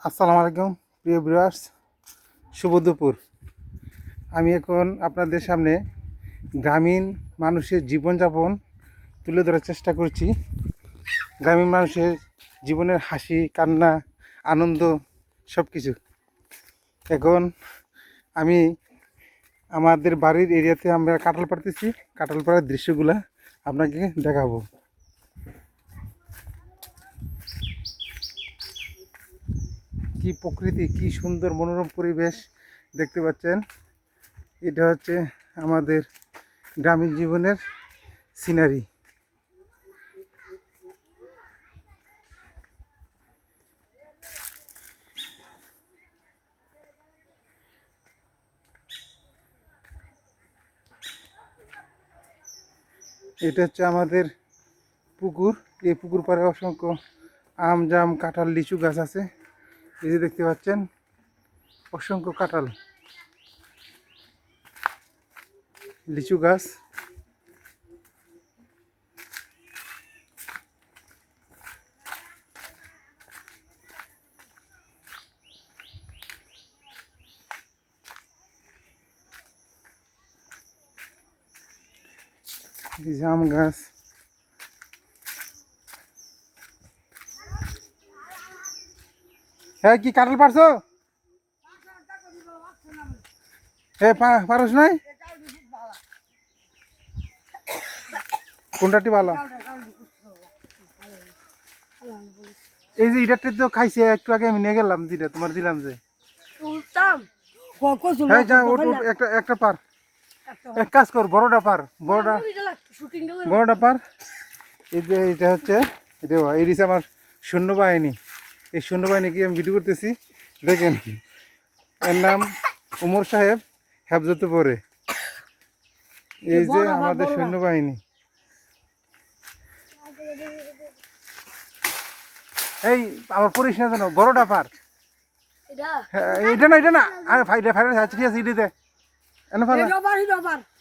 আসসালামু আলাইকুম প্রিয় ভিউয়ার্স, শুভ দুপুর। আমি এখন আপনাদের সামনে গ্রামীণ মানুষের জীবনযাপন তুলে ধরার চেষ্টা করছি। গ্রামীণ মানুষের জীবনের হাসি, কান্না, আনন্দ সব কিছু। এখন আমি আমাদের বাড়ির এরিয়াতে আমরা কাঁঠাল পাড়তেছি। কাঁঠাল পাড়ার দৃশ্যগুলো আপনাকে দেখাবো। কি প্রকৃতি, কি সুন্দর মনোরম পরিবেশ দেখতে পাচ্ছেন। এটা হচ্ছে আমাদের গ্রামীণ জীবনের সিনারি। এটা হচ্ছে আমাদের পুকুর। এই পুকুর পাড়ে অসংখ্য আম, জাম, কাঁঠাল, লিচু গাছ আছে। এই যে দেখতে পাচ্ছেন অসংখ্য কাঁঠাল, লিচু গাছ। এই যে আম গাছ। হ্যাঁ, কি কাঁঠাল পারছো? হ্যাঁ, পারস নাই? কোনটাটি ভালো? এই যে ইটাতে তো খাইছে একটু আগে, আমি নিয়ে গেলাম, যেটা তোমার দিলাম যে। হ্যাঁ যা, ওট ওট, একটা একটা পার। এক কাজ কর, বড়টা পার, বড়টা পার। এই যে এটা হচ্ছে, এটা এই দিচ্ছে আমার সৈন্যবাহিনী। এই সৈন্যবাহিনীকে আমি ভিডিও করতেছি, দেখেন। এর নাম ওমর সাহেব, হেফজতে পড়ে। এই যে আমাদের সৈন্যবাহিনী। এই আমার পড়িস না যেন, বড়টা পার। এটা না, এটা না, আর ফাইটা ফাইটা আছে, ঠিক আছে, এটাতে এনে পার,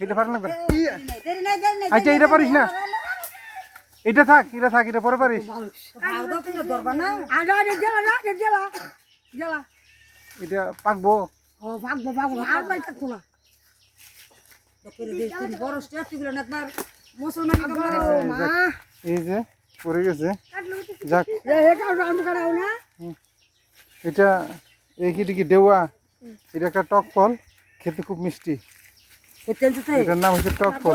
এটা পার না। আচ্ছা, এটা পারিস না, এটা থাক, এটা থাক, এটা পরে পারিস। এটা পাকবো। এই যে পড়ে গেছে, যাক। এটা কি দেওয়া, এটা একটা টক ফল, খেতে খুব মিষ্টি। এটার নাম হচ্ছে টক ফল।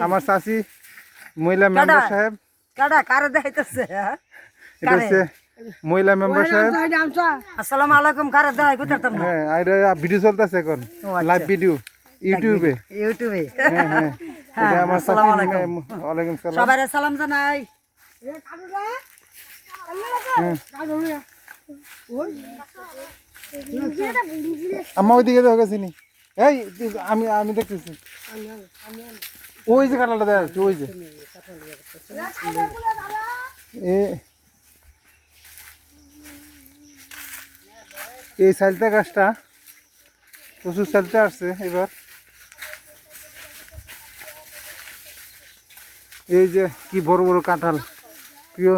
আমার চাচি মহিলা মেম্বার সাহেব, এটা হচ্ছে মহিলা মেম্বার সাহেব। আসসালামু আলাইকুম। কারে দেখাই কইতাম না। হ্যাঁ, এটা ভিডিও চলতেছে এখন, লাইভ ভিডিও ইউটিউবে। হ্যাঁ হ্যাঁ, এটা আমার চাচি। ওয়ালাইকুম সালাম। সবাইরে সালাম জানাই। আম্মা ওইদিকে দেখা গেছি নি। এই আমি আমি দেখতেছি, ওই যে কাঁঠালটা দেখা যাচ্ছে, ওই যে এই সাইলটা গাছটা প্রচুর সাইলটা আসছে এবার। এই যে কি বড় বড় কাঁঠাল, প্রিয়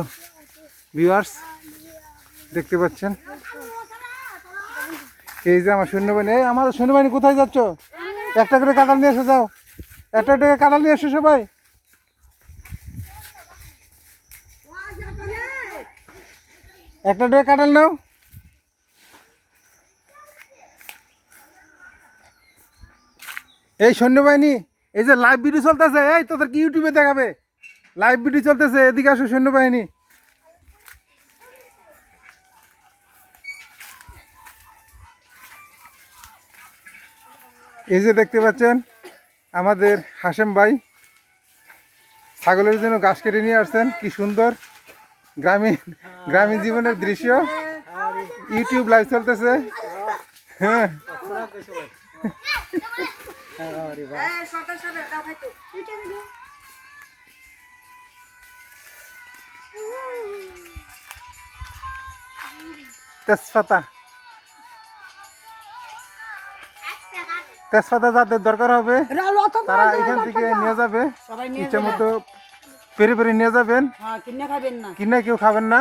ভিউয়ার্স দেখতে পাচ্ছেন। এই যে আমার সৈন্যবাহিনী। এই আমাদের সৈন্যবাহিনী কোথায় যাচ্ছ? একটা করে কাঁঠাল নিয়ে এসে যাও, একটা একটা কাঁঠাল নিয়ে এসো সবাই। একটা একটা কাঁঠাল নাও। এই সৈন্যবাহিনী, এই যে লাইভ ভিডিও চলতেছে, এই তোদের কি ইউটিউবে দেখাবে? লাইভ ভিডিও চলতেছে, এদিকে আসো সৈন্যবাহিনী। এই যে দেখতে পাচ্ছেন আমাদের হাশেম ভাই ছাগলের জন্য ঘাস কেটে নিয়ে আসছেন। কি সুন্দর গ্রামীণ গ্রামীণ জীবনের দৃশ্য, ইউটিউব লাইভ চলতেছে। হ্যাঁ, তেজপাতা, তেজপাতা যাদের দরকার হবে তারা এখান থেকে নিয়ে যাবে, ইচ্ছা মতো পেরে পেরে নিয়ে যাবেন। কিনে কেউ খাবেন না।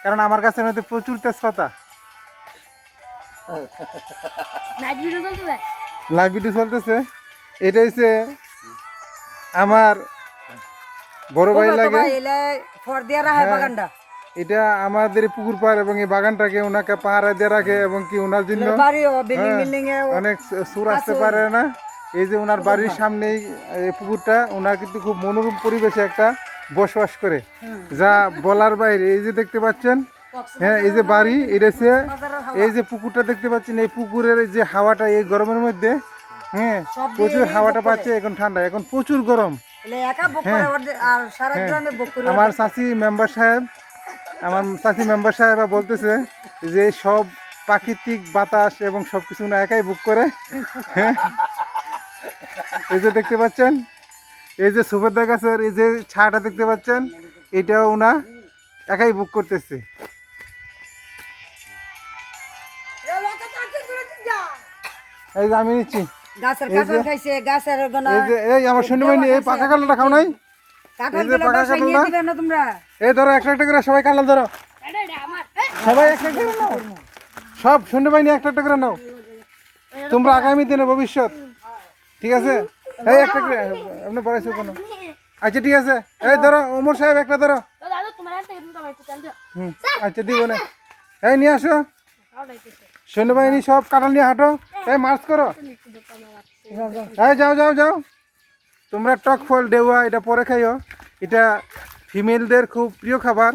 কারণ আমার কাছে মধ্যে প্রচুর তেজপাতা। লাইভ ভিডিও চলতেছে। এটা হচ্ছে আমার বড় ভাই লাগে। ফর দিয়ে রাখে বাগানটা এটা আমাদের পুকুর পাড় এবং এই বাগানটাকে ওনাকে পাহারা দিয়ে রাখে এবং কি ওনার জন্য বাড়িও বিল্ডিং বিল্ডিং এ অনেক সুর আসতে পারে না। এই যে ওনার বাড়ির সামনেই এই পুকুরটা, ওনার কিন্তু খুব মনোরম পরিবেশে একটা বসবাস করে, যা বলার বাইরে। এই যে দেখতে পাচ্ছেন, হ্যাঁ এই যে বাড়ি, এটা হচ্ছে এই যে পুকুরটা দেখতে পাচ্ছেন, এই পুকুরের যে হাওয়াটা এই গরমের মধ্যে, হ্যাঁ প্রচুর হাওয়াটা পাচ্ছে। এখন ঠান্ডা, এখন প্রচুর গরম। আমার চাচি মেম্বার সাহেব বলতেছে যে সব প্রাকৃতিক বাতাস এবং সবকিছু না একাই বুক করে। হ্যাঁ এই যে দেখতে পাচ্ছেন, এই যে সুভদ্রা গাছের এই যে ছায়াটা দেখতে পাচ্ছেন, এটাও ওনা একাই বুক করতেছে। এই যে আমি নিচ্ছি, এই আমার শুনে পাইনি, এই পাকা কাঁঠালটা খাও নাই? এই যে পাকা কাঁঠালটা, এই ধরো একটা একটা করে সবাই কাঁঠাল ধরো, সবাই একটা একটা করে নাও, সব শুনতে পাইনি একটা একটা করে নাও, তোমরা আগামী দিনে ভবিষ্যৎ, ঠিক আছে? এই একটা করে আপনি বড়াইছো কোনো? আচ্ছা ঠিক আছে, এই ধরো ওমর সাহেব একটা ধরো। আচ্ছা দিব না, এই নিয়ে আসো সৈন্যবাহিনী সব কাঁঠাল নিয়ে হাঁটো, এই মার্চ করো, এই যাও যাও যাও। তোমরা টক ফল দেওয়া এটা পরে খাইও, এটা ফিমেলদের খুব প্রিয় খাবার।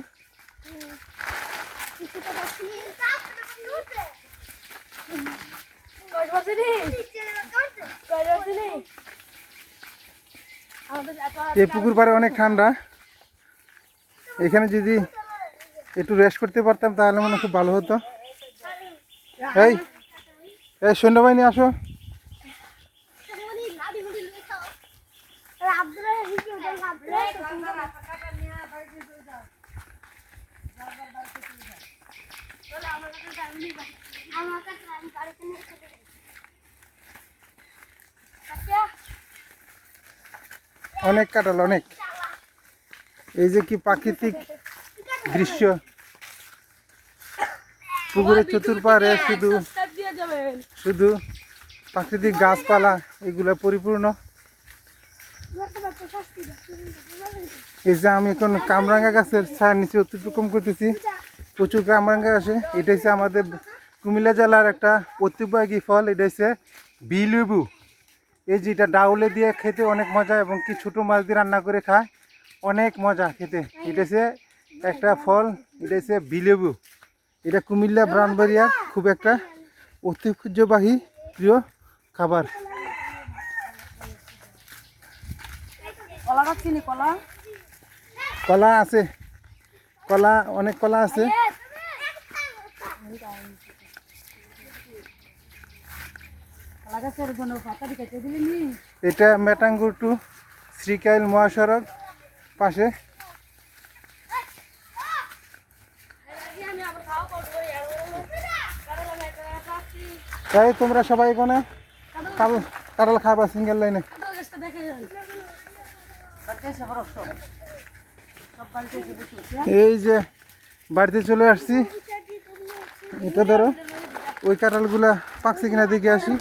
এই পুকুর পাড়ে অনেক ঠান্ডা, এখানে যদি একটু রেস্ট করতে পারতাম তাহলে মনে খুব ভালো হতো। এই এই সৈন্যবাহিনী আসো, অনেক কাঁঠাল অনেক। এই যে কি প্রাকৃতিক দৃশ্য, পুকুরের চতুর্পাড়ে শুধু শুধু প্রাকৃতিক গাছপালা এগুলো পরিপূর্ণ। এই যে আমি এখন কামরাঙ্গা গাছের ছায়ার নিচে অতিক্রম করতেছি, প্রচুর কামরাঙ্গা আসে। এটা হচ্ছে আমাদের কুমিল্লা জেলার একটা ঐতিহ্যবাহী ফল, এটা হচ্ছে বিলেবু। এই যে এটা ডাউলে দিয়ে খেতে অনেক মজা, এবং কি ছোটো মাছ দিয়ে রান্না করে খায়, অনেক মজা খেতে। এটা হচ্ছে একটা ফল, এটা হচ্ছে বিলেবু। এটা কুমিল্লা ব্রাহ্মণবাড়িয়ার খুব একটা ঐতিহ্যবাহী প্রিয় খাবার। কলা আছে, কলা অনেক কলা আছে। এটা মেটাঙ্গুর টু শ্রীকাইল মহাসড়ক পাশে। তাই তোমরা সবাই এখানে কাঁঠাল খাবা সিঙ্গেল লাইনে। এই যে বাড়িতে চলে আসছি, এটা ধরো ওই কাঁঠালগুলা পাকছে কিনা দিকে আসি।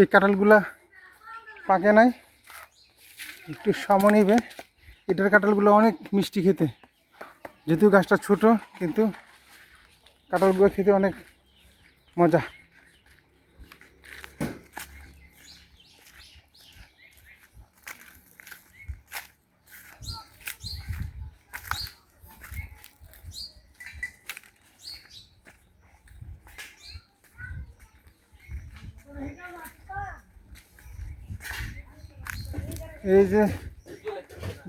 এই কাঁঠালগুলা পাকে নাই, একটু সময় নিবে। এটার কাঁঠালগুলো অনেক মিষ্টি খেতে, যেহেতু গাছটা ছোট, কিন্তু কাঁঠালগুলো খেতে অনেক মজা। এই যে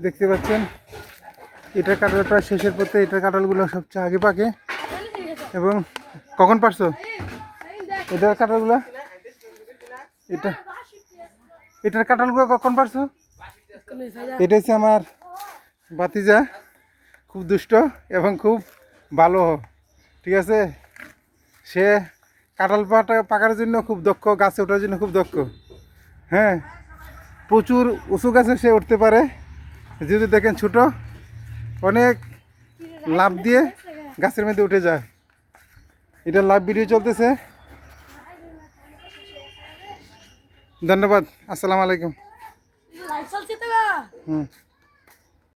দেখতে পাচ্ছেন, এটার কাঁঠাল প্রায় শেষের পথে। এটার কাঁঠালগুলো সবচেয়ে আগে পাকে। এবং কখন পারছো এটার কাঁঠালগুলো? এটার কাঁঠালগুলো কখন পারছো? এটা হচ্ছে আমার ভাতিজা, খুব দুষ্ট এবং খুব ভালো, ঠিক আছে। সে কাঁঠাল পাকার জন্য খুব দক্ষ, গাছে ওঠার জন্য খুব দক্ষ। হ্যাঁ, প্রচুর উঁচু গাছে সে উঠতে পারে। যদি দেখেন ছোট, অনেক লাফ দিয়ে গাছের মধ্যে উঠে যায়। এটা লাইভ ভিডিও চলতেছে। ধন্যবাদ, আসসালামু আলাইকুম। হুম।